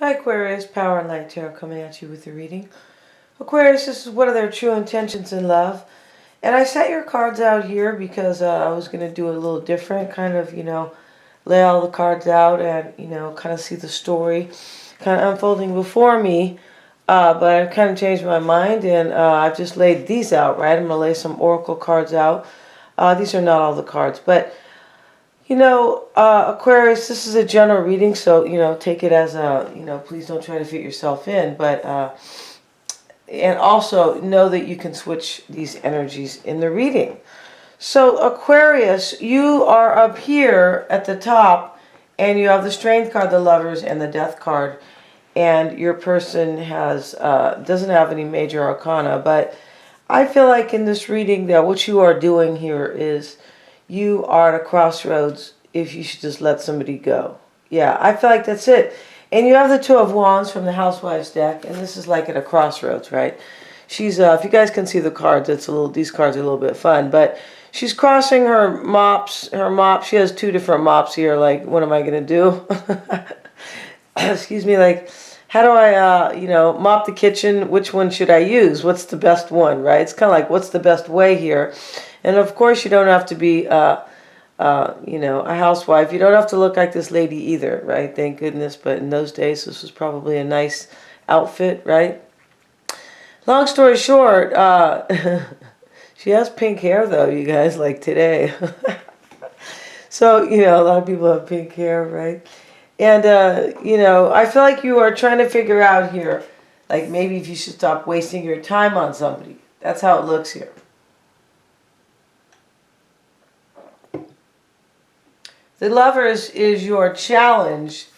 Hi Aquarius, Power and Light Tarot coming at you with the reading. Aquarius, this is what are their true intentions in love. And I set your cards out here because I was going to do it a little different, kind of, lay all the cards out and, kind of see the story kind of unfolding before me. But I've kind of changed my mind and I've just laid these out, right? I'm going to lay some oracle cards out. These are not all the cards, but Aquarius, this is a general reading, so, take it as a, please don't try to fit yourself in, but, and also know that you can switch these energies in the reading. So, Aquarius, you are up here at the top, and you have the Strength card, the Lovers, and the Death card, and your person doesn't have any major arcana, but I feel like in this reading that what you are doing here is you are at a crossroads if you should just let somebody go. Yeah, I feel like that's it. And you have the Two of Wands from the Housewives deck, and this is like at a crossroads, right? She's, if you guys can see the cards, these cards are a little bit fun, but she's crossing her mops, she has two different mops here, like, what am I going to do? Excuse me, like, how do I, mop the kitchen? Which one should I use? What's the best one, right? It's kind of like, what's the best way here? And of course, you don't have to be, a housewife. You don't have to look like this lady either, right? Thank goodness. But in those days, this was probably a nice outfit, right? Long story short, she has pink hair, though, you guys, like today. So, a lot of people have pink hair, right? And, I feel like you are trying to figure out here, like maybe if you should stop wasting your time on somebody. That's how it looks here. The Lovers is your challenge.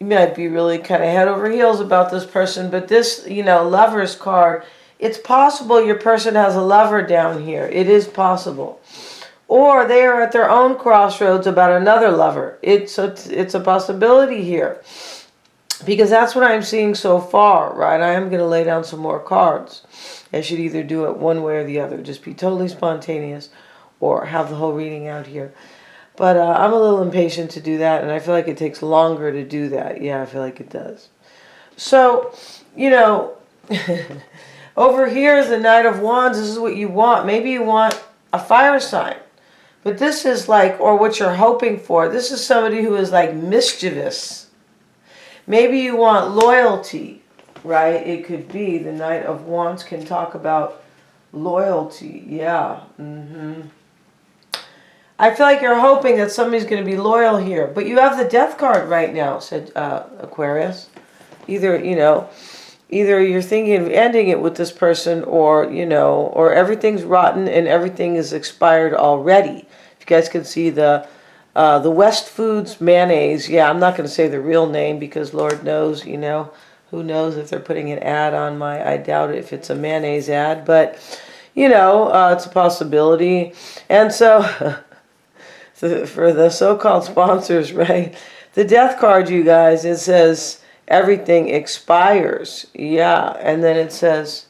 You might be really kind of head over heels about this person, but this, Lovers card, it's possible your person has a lover down here. It is possible. Or they are at their own crossroads about another lover. It's a possibility here. Because that's what I'm seeing so far, right? I am going to lay down some more cards. I should either do it one way or the other. Just be totally spontaneous or have the whole reading out here. But I'm a little impatient to do that, and I feel like it takes longer to do that. Yeah, I feel like it does. So, over here is the Knight of Wands. This is what you want. Maybe you want a fire sign. But this is like, or what you're hoping for, this is somebody who is like mischievous. Maybe you want loyalty, right? It could be the Knight of Wands can talk about loyalty. Yeah. I feel like you're hoping that somebody's going to be loyal here. But you have the Death card right now, said Aquarius. Either you're thinking of ending it with this person or, or everything's rotten and everything is expired already. If you guys can see the West Foods mayonnaise. Yeah, I'm not going to say the real name because Lord knows, who knows if they're putting an ad on I doubt it if it's a mayonnaise ad. But, it's a possibility. And so... for the so-called sponsors, right? The Death card, you guys, it says everything expires. Yeah, and then it says,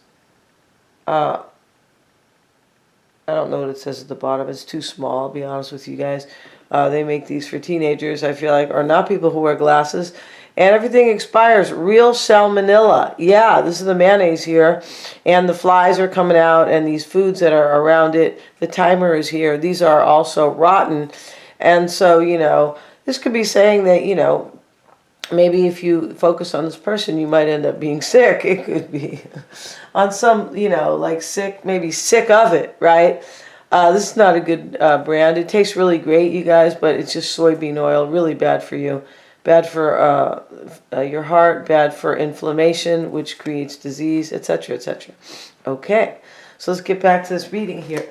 I don't know what it says at the bottom. It's too small, I'll be honest with you guys. They make these for teenagers, I feel like, or not people who wear glasses. And everything expires. Real salmonella. Yeah, this is the mayonnaise here. And the flies are coming out and these foods that are around it. The timer is here. These are also rotten. And so, this could be saying that, maybe if you focus on this person, you might end up being sick. It could be on some, like sick, maybe sick of it, right? This is not a good brand. It tastes really great, you guys, but it's just soybean oil. Really bad for you. Bad for your heart, bad for inflammation, which creates disease, etc., etc. Okay, so let's get back to this reading here.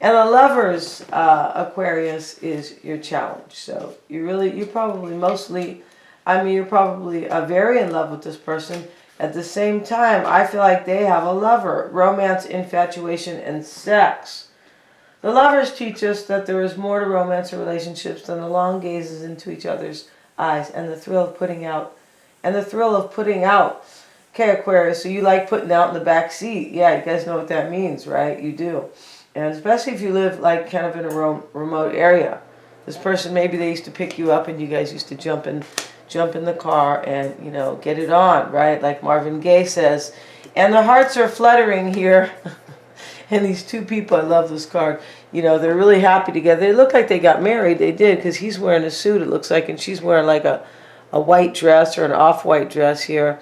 And the Lovers, Aquarius, is your challenge. So you're probably very in love with this person. At the same time, I feel like they have a lover. Romance, infatuation, and sex. The Lovers teach us that there is more to romance or relationships than the long gazes into each other's eyes and the thrill of putting out. Okay, Aquarius, so you like putting out in the back seat. Yeah, you guys know what that means, right? You do. And especially if you live like kind of in a remote area. This person, maybe they used to pick you up and you guys used to jump in jump in the car and, you know, get it on, right? Like Marvin Gaye says. And the hearts are fluttering here. And these two people, I love this card, you know, they're really happy together. They look like they got married. They did, because he's wearing a suit, it looks like, and she's wearing like a white dress or an off-white dress here.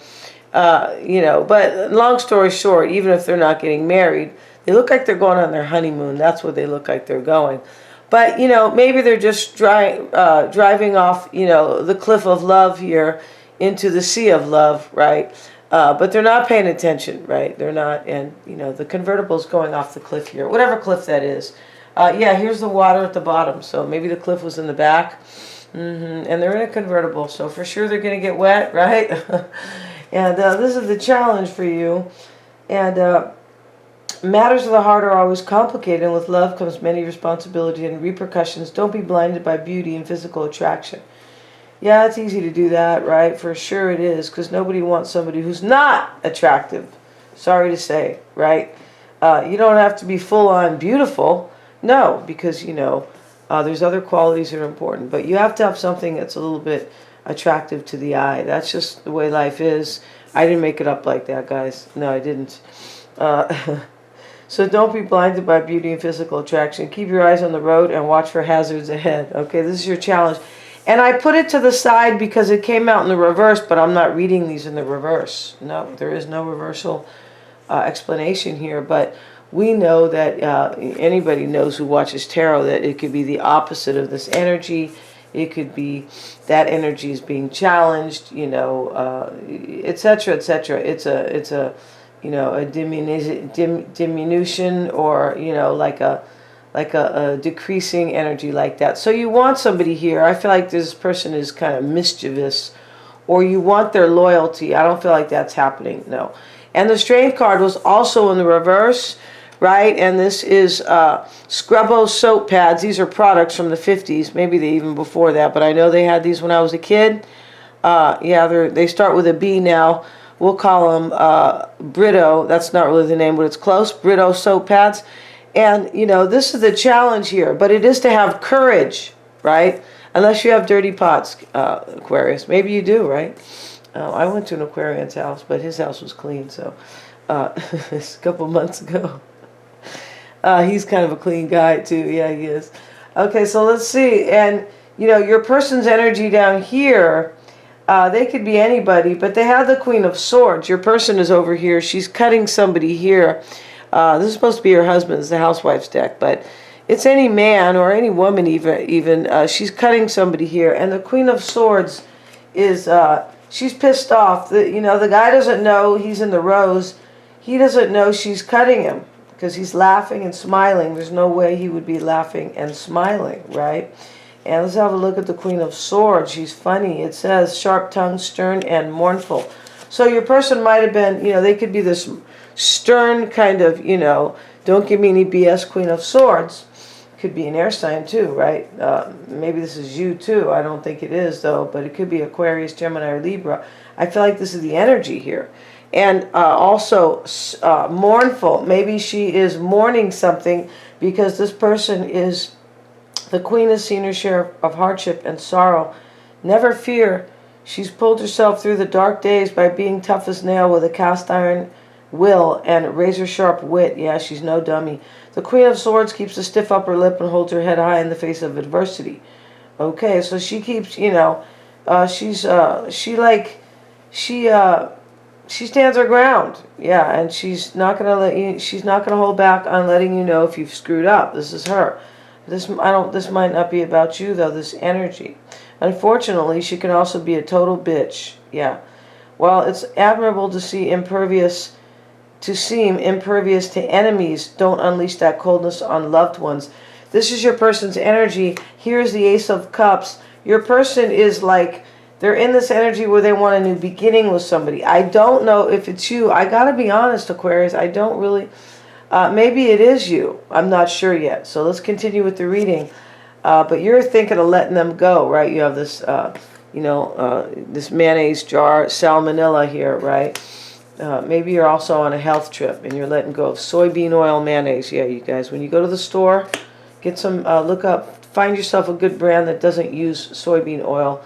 You know, but long story short, even if they're not getting married, they look like they're going on their honeymoon. That's what they look like they're going. But, you know, maybe they're just driving off, you know, the cliff of love here into the sea of love, right? But they're not paying attention, right? They're not, and, you know, the convertible's going off the cliff here, whatever cliff that is. Yeah, here's the water at the bottom, so maybe the cliff was in the back. And they're in a convertible, so for sure they're going to get wet, right? And this is the challenge for you. And matters of the heart are always complicated, and with love comes many responsibility and repercussions. Don't be blinded by beauty and physical attraction. Yeah, it's easy to do that, right? For sure it is, because nobody wants somebody who's not attractive. Sorry to say, right? You don't have to be full-on beautiful. No, because, you know, there's other qualities that are important. But you have to have something that's a little bit attractive to the eye. That's just the way life is. I didn't make it up like that, guys. No, I didn't. So don't be blinded by beauty and physical attraction. Keep your eyes on the road and watch for hazards ahead. Okay, this is your challenge. And I put it to the side because it came out in the reverse, but I'm not reading these in the reverse. No, there is no reversal explanation here. But we know that anybody knows who watches tarot that it could be the opposite of this energy. It could be that energy is being challenged, you know, etc., etc. It's a you know, a diminution, or, you know, like a decreasing energy like that. So you want somebody here. I feel like this person is kind of mischievous, or you want their loyalty. I don't feel like that's happening, no. And the Strength card was also in the reverse, right? And this is Scrubbo soap pads. These are products from the 50s, maybe even before that, but I know they had these when I was a kid. Yeah, they start with a B now. We'll call them Brito. That's not really the name, but it's close. Brito soap pads. And, you know, this is the challenge here. But it is to have courage, right? Unless you have dirty pots, Aquarius. Maybe you do, right? I went to an Aquarian's house, but his house was clean. So it's a couple months ago. He's kind of a clean guy, too. Yeah, he is. Okay, so let's see. And, you know, your person's energy down here, they could be anybody, but they have the Queen of Swords. Your person is over here. She's cutting somebody here. This is supposed to be your husband's, the housewife's deck, but it's any man or any woman even. She's cutting somebody here. And the Queen of Swords is, she's pissed off. You know, the guy doesn't know he's in the rose. He doesn't know she's cutting him because he's laughing and smiling. There's no way he would be laughing and smiling, right? And let's have a look at the Queen of Swords. She's funny. It says sharp-tongued, stern, and mournful. So your person might have been, you know, they could be this stern kind of, you know, don't give me any BS Queen of Swords. Could be an air sign too, right? Maybe this is you too. I don't think it is though, but it could be Aquarius, Gemini, or Libra. I feel like this is the energy here. And also mournful. Maybe she is mourning something because this person is, the Queen has seen her share of hardship and sorrow. Never fear. She's pulled herself through the dark days by being tough as nail with a cast iron will and razor-sharp wit. Yeah, she's no dummy. The Queen of Swords keeps a stiff upper lip and holds her head high in the face of adversity. Okay, so she keeps, you know, she stands her ground. Yeah, and she's not gonna hold back on letting you know if you've screwed up. This is her. This might not be about you though, this energy. Unfortunately, she can also be a total bitch. Yeah. Well, it's admirable to seem impervious to enemies. Don't unleash that coldness on loved ones. This is your person's energy. Here's the Ace of Cups. Your person is like, they're in this energy where they want a new beginning with somebody. I don't know if it's you. I gotta be honest, Aquarius. I don't really. Maybe it is you. I'm not sure yet. So let's continue with the reading. But you're thinking of letting them go, right? You have this, this mayonnaise jar, salmonella here, right? Maybe you're also on a health trip and you're letting go of soybean oil mayonnaise. Yeah, you guys, when you go to the store, get some, find yourself a good brand that doesn't use soybean oil.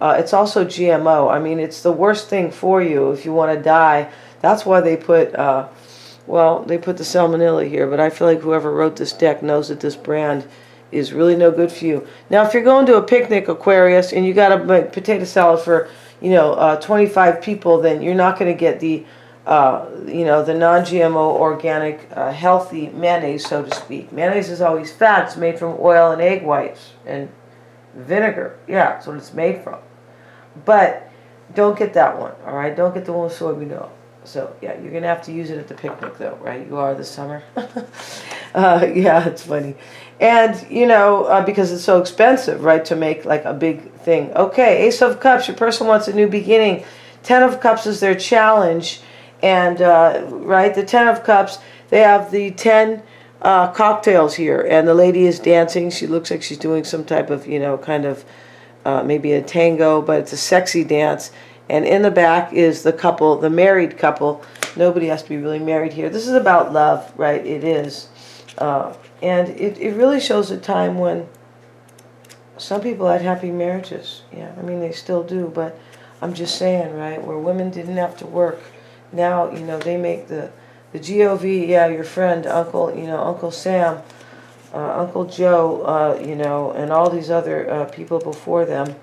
It's also GMO. I mean, it's the worst thing for you if you want to die. That's why they put, well, they put the salmonella here. But I feel like whoever wrote this deck knows that this brand is really no good for you. Now, if you're going to a picnic, Aquarius, and you got to make potato salad for, 25 people, then you're not going to get the, the non-GMO, organic, healthy mayonnaise, so to speak. Mayonnaise is always fat. It's made from oil and egg whites and vinegar. Yeah, that's what it's made from. But don't get that one, all right? Don't get the one with soybean oil. So, yeah, you're going to have to use it at the picnic, though, right? You are this summer. Yeah, it's funny. And, because it's so expensive, right, to make, like, a big thing. Okay, Ace of Cups, your person wants a new beginning. 10 of Cups is their challenge. And, right, the 10 of Cups, they have the 10 cocktails here. And the lady is dancing. She looks like she's doing some type of, kind of maybe a tango, but it's a sexy dance. And in the back is the couple, the married couple. Nobody has to be really married here. This is about love, right? It is. And it really shows a time when some people had happy marriages. Yeah, I mean, they still do. But I'm just saying, right, where women didn't have to work. Now, they make the GOV, yeah, your friend, Uncle Sam, Uncle Joe, and all these other people before them.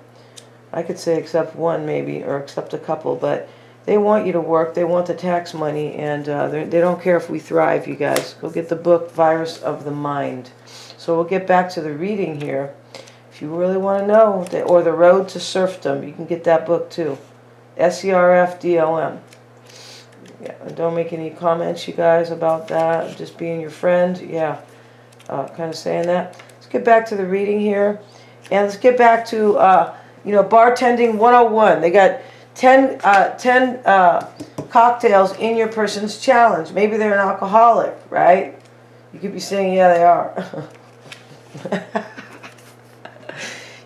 I could say except one maybe, or except a couple, but they want you to work. They want the tax money, and they don't care if we thrive, you guys. Go get the book, Virus of the Mind. So we'll get back to the reading here. If you really want to know, or The Road to Serfdom, you can get that book too. SERFDOM. Yeah, and don't make any comments, you guys, about that. Just being your friend. Yeah, kind of saying that. Let's get back to the reading here. And let's get back to... bartending 101. They got 10 cocktails in your person's challenge. Maybe they're an alcoholic, right? You could be saying, yeah, they are.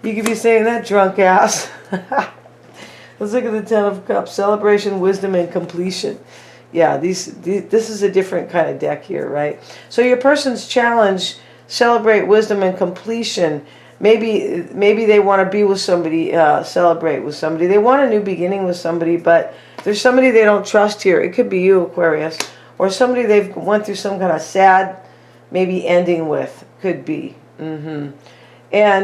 You could be saying that, drunk ass. Let's look at the 10 of Cups. Celebration, wisdom, and completion. Yeah, this is a different kind of deck here, right? So your person's challenge, celebrate wisdom and completion. Maybe they want to be with somebody, celebrate with somebody. They want a new beginning with somebody, but there's somebody they don't trust here. It could be you, Aquarius, or somebody they've went through some kind of sad, maybe ending with. Could be. And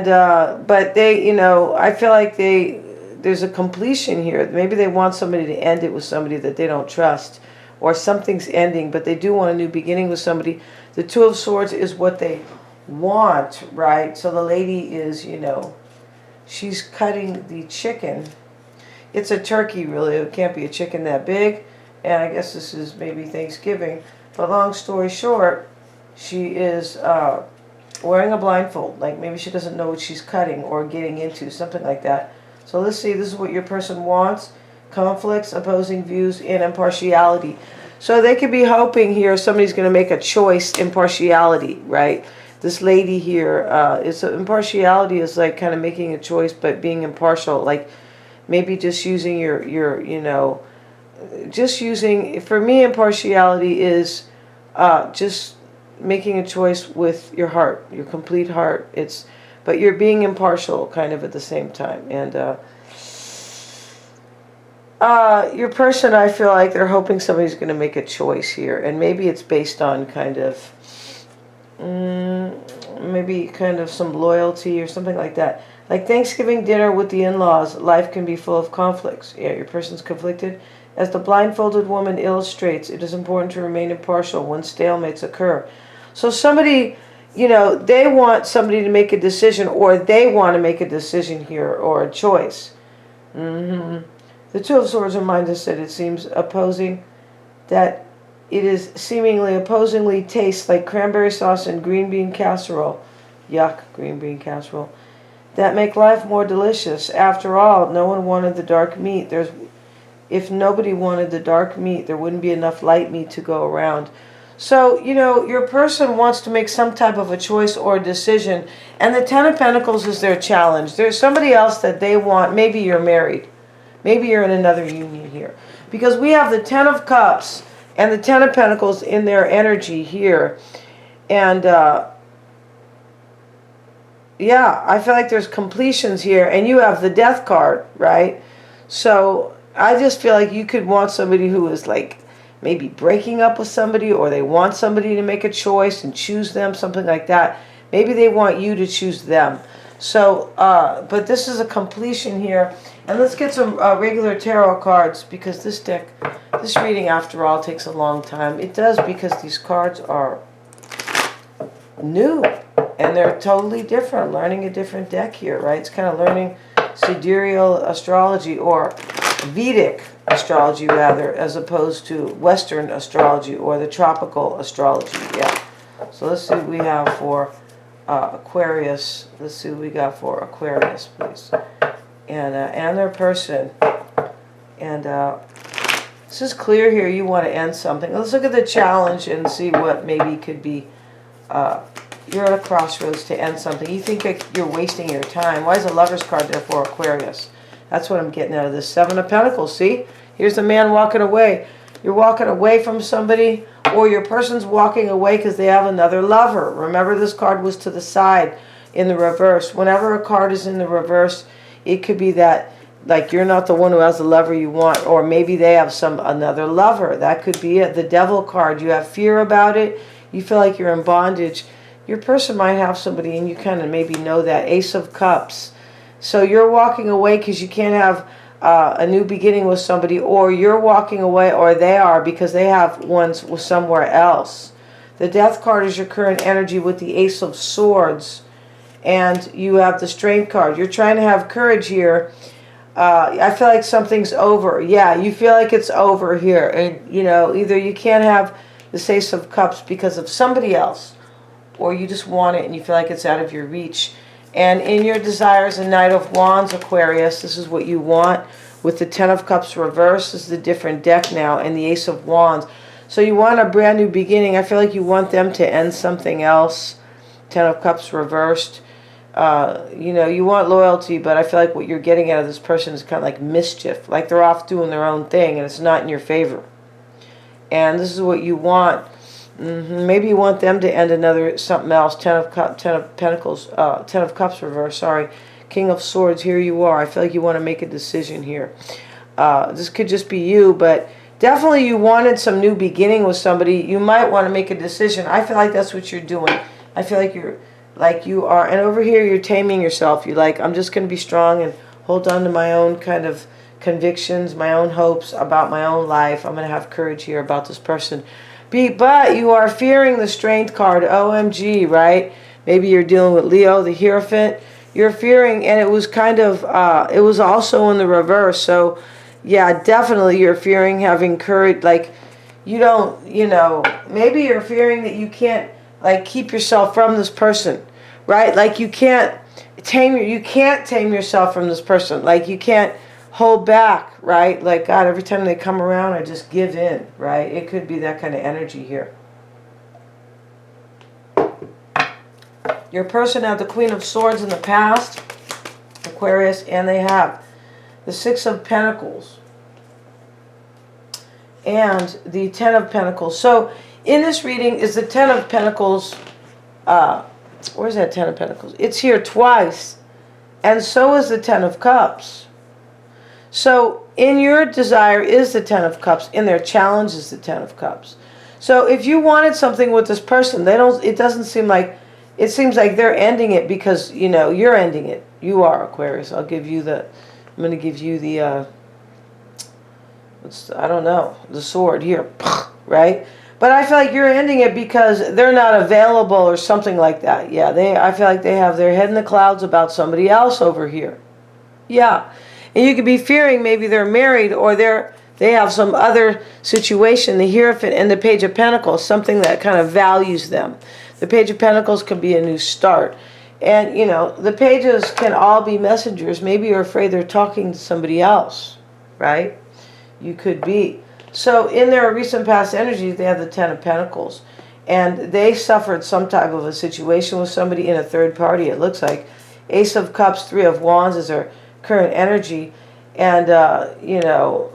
but they, I feel like there's a completion here. Maybe they want somebody to end it with somebody that they don't trust, or something's ending, but they do want a new beginning with somebody. The Two of Swords is what they want, right? So the lady is, she's cutting the chicken. It's a turkey, really. It can't be a chicken that big. And I guess this is maybe Thanksgiving. But long story short, she is wearing a blindfold. Like maybe she doesn't know what she's cutting or getting into, something like that. So let's see, this is what your person wants. Conflicts, opposing views, and impartiality. So they could be hoping here somebody's going to make a choice, impartiality, right? This lady here, impartiality is like kind of making a choice, but being impartial, like maybe just using just using, for me, impartiality is just making a choice with your heart, your complete heart. But you're being impartial kind of at the same time. And your person, I feel like they're hoping somebody's going to make a choice here. And maybe it's based on kind of... maybe kind of some loyalty or something like that. Like Thanksgiving dinner with the in-laws, life can be full of conflicts. Yeah, your person's conflicted. As the blindfolded woman illustrates, it is important to remain impartial when stalemates occur. So somebody, they want somebody to make a decision, or they want to make a decision here, or a choice. The Two of Swords reminds us that it seems opposing, that it is seemingly opposingly tastes like cranberry sauce and green bean casserole. Yuck, green bean casserole. That make life more delicious. After all, no one wanted the dark meat. If nobody wanted the dark meat, there wouldn't be enough light meat to go around. So, your person wants to make some type of a choice or a decision, and the Ten of Pentacles is their challenge. There's somebody else that they want. Maybe you're married. Maybe you're in another union here. Because we have the Ten of Cups and the Ten of Pentacles in their energy here. And, yeah, I feel like there's completions here, and you have the death card, right? So I just feel like you could want somebody who is like maybe breaking up with somebody, or they want somebody to make a choice and choose them, something like that. Maybe they want you to choose them. So, but this is a completion here. And let's get some regular tarot cards, because this deck, this reading after all takes a long time. It does, because these cards are new and they're totally different. Learning a different deck here, right? It's kind of learning sidereal astrology, or Vedic astrology rather, as opposed to Western astrology or the tropical astrology. Yeah. So let's see what we have for Aquarius. Let's see what we got for Aquarius, please. And their person. And this is clear here. You want to end something. Let's look at the challenge and see what maybe could be. You're at a crossroads to end something. You think like you're wasting your time. Why is the Lover's card there for Aquarius? That's what I'm getting out of this. Seven of Pentacles. See? Here's the man walking away. You're walking away from somebody, or your person's walking away because they have another lover. Remember, this card was to the side in the reverse. Whenever a card is in the reverse, it could be that like you're not the one who has the lover you want, or maybe they have another lover. That could be it. The Devil card. You have fear about it. You feel like you're in bondage. Your person might have somebody, and you kind of maybe know that. Ace of Cups. So you're walking away because you can't have a new beginning with somebody, or you're walking away, or they are, because they have ones with somewhere else. The Death card is your current energy with the Ace of Swords, and you have the Strength card. You're trying to have courage here. I feel like something's over. Yeah, you feel like it's over here, and you know, either you can't have the Ace of Cups because of somebody else, or you just want it and you feel like it's out of your reach. And in your desires, a Knight of Wands, Aquarius, this is what you want. With the Ten of Cups reversed, this is a different deck now, and the Ace of Wands. So you want a brand new beginning. I feel like you want them to end something else. Ten of Cups reversed. You know, you want loyalty, but I feel like what you're getting out of this person is kind of like mischief. Like they're off doing their own thing, and it's not in your favor. And this is what you want. Maybe you want them to end something else. Ten of Pentacles, Ten of Cups reverse. Sorry, King of Swords. Here you are. I feel like you want to make a decision here. This could just be you, but definitely you wanted some new beginning with somebody. You might want to make a decision. I feel like that's what you're doing. I feel like you are. And over here, you're taming yourself. You're like, I'm just going to be strong and hold on to my own kind of convictions, my own hopes about my own life. I'm going to have courage here about this person. But you are fearing the Strength card. OMG, right? Maybe you're dealing with Leo, the Hierophant. You're fearing, and it was kind of, it was also in the reverse. So, yeah, definitely you're fearing having courage. Like, you don't, you know, maybe you're fearing that you can't, like, keep yourself from this person, right? Like, you can't tame yourself from this person. Like, you can't hold back, right? Like, God, every time they come around, I just give in, right? It could be that kind of energy here. Your person had the Queen of Swords in the past, Aquarius, and they have the Six of Pentacles and the Ten of Pentacles. So in this reading is the Ten of Pentacles. Where's that Ten of Pentacles? It's here twice, and so is the Ten of Cups. So in your desire is the Ten of Cups. In their challenge is the Ten of Cups. So if you wanted something with this person, it doesn't seem like, it seems like they're ending it because, you know, you're ending it. You are, Aquarius. I'm going to give you the, I don't know, the sword here, right? But I feel like you're ending it because they're not available or something like that. Yeah, I feel like they have their head in the clouds about somebody else over here. Yeah. And you could be fearing maybe they're married, or they have some other situation, the Hierophant and the Page of Pentacles, something that kind of values them. The Page of Pentacles could be a new start. And, you know, the pages can all be messengers. Maybe you're afraid they're talking to somebody else, right? You could be. So in their recent past energies, they have the Ten of Pentacles. And they suffered some type of a situation with somebody in a third party, it looks like. Ace of Cups, Three of Wands is their current energy. And, you know,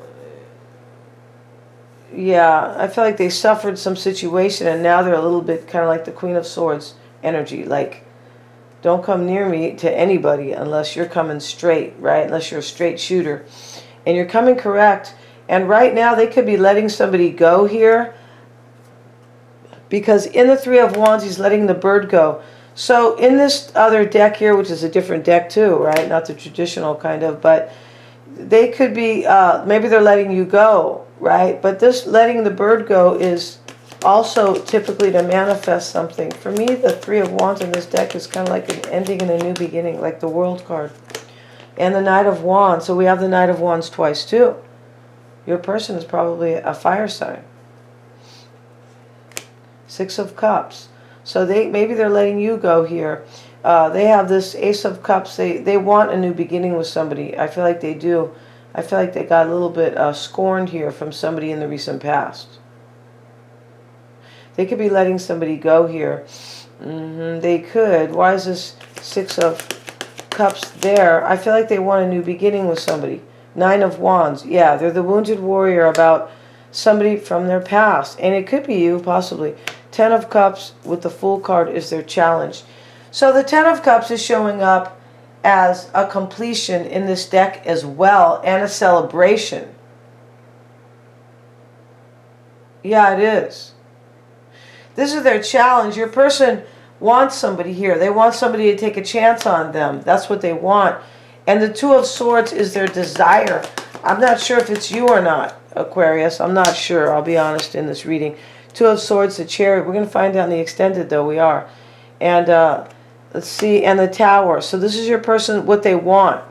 yeah, I feel like they suffered some situation, and now they're a little bit kind of like the Queen of Swords energy. Like, Don't come near me to anybody unless you're coming straight, right? Unless you're a straight shooter. And you're coming correct. And right now they could be letting somebody go here, because in the Three of Wands, he's letting the bird go. So in this other deck here, which is a different deck too, right? Not the traditional kind of, but they could be, maybe they're letting you go, right? But this letting the bird go is also typically to manifest something. For me, the Three of Wands in this deck is kind of like an ending and a new beginning, like the World card. And the Knight of Wands. So we have the Knight of Wands twice too. Your person is probably a fire sign. Six of Cups. So maybe they're letting you go here. They have this Ace of Cups. They want a new beginning with somebody. I feel like they do. I feel like they got a little bit scorned here from somebody in the recent past. They could be letting somebody go here. They could. Why is this Six of Cups there? I feel like they want a new beginning with somebody. Nine of Wands. Yeah, they're the wounded warrior about somebody from their past. And it could be you, possibly. Ten of Cups with the Fool card is their challenge. So the Ten of Cups is showing up as a completion in this deck as well, and a celebration. Yeah, it is. This is their challenge. Your person wants somebody here. They want somebody to take a chance on them. That's what they want. And the Two of Swords is their desire. I'm not sure if it's you or not, Aquarius. I'm not sure. I'll be honest in this reading. Two of Swords, the Chariot. We're going to find out in the extended, though. We are. And let's see. And the Tower. So this is your person, what they want.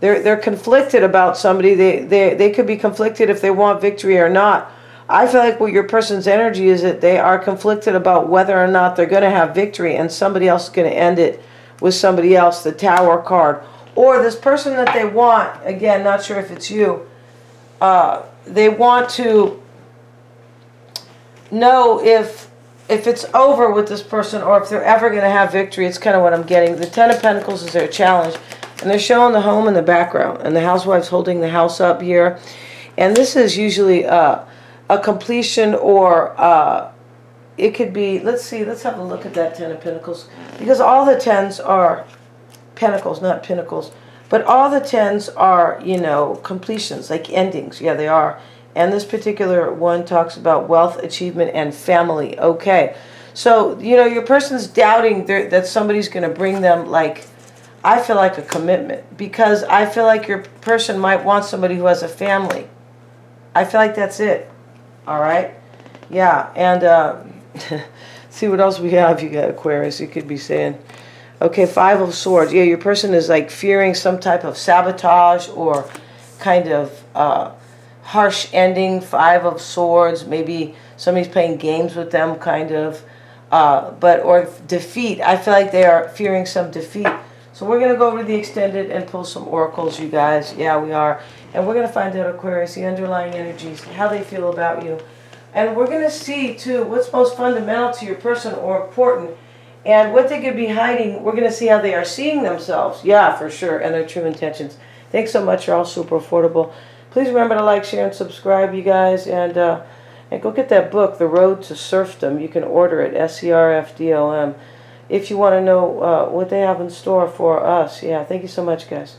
They're conflicted about somebody. They could be conflicted if they want victory or not. I feel like what your person's energy is that they are conflicted about whether or not they're going to have victory, and somebody else is going to end it with somebody else, the Tower card. Or this person that they want, again, not sure if it's you, they want to know if it's over with this person or if they're ever going to have victory. It's kind of what I'm getting. The Ten of Pentacles is their challenge. And they're showing the home in the background. And the housewife's holding the house up here. And this is usually a completion, or it could be, let's see, let's have a look at that Ten of Pentacles. Because all the tens are pentacles, not pinnacles. But all the tens are, you know, completions, like endings. Yeah, they are. And this particular one talks about wealth, achievement, and family. Okay. So, you know, your person's doubting that somebody's going to bring them, like, I feel like a commitment. Because I feel like your person might want somebody who has a family. I feel like that's it. All right? Yeah. And see what else we have. You got Aquarius. You could be saying, okay, Five of Swords. Yeah, your person is like fearing some type of sabotage or kind of harsh ending. Five of Swords. Maybe somebody's playing games with them, kind of. Or defeat. I feel like they are fearing some defeat. So we're going to go over the extended and pull some oracles, you guys. Yeah, we are. And we're going to find out, Aquarius, the underlying energies, how they feel about you. And we're going to see, too, what's most fundamental to your person or important. And what they could be hiding. We're going to see how they are seeing themselves. Yeah, for sure. And their true intentions. Thanks so much. You're all super affordable. Please remember to like, share, and subscribe, you guys. And go get that book, The Road to Serfdom. You can order it, SERFDOM. If you want to know what they have in store for us. Yeah, thank you so much, guys.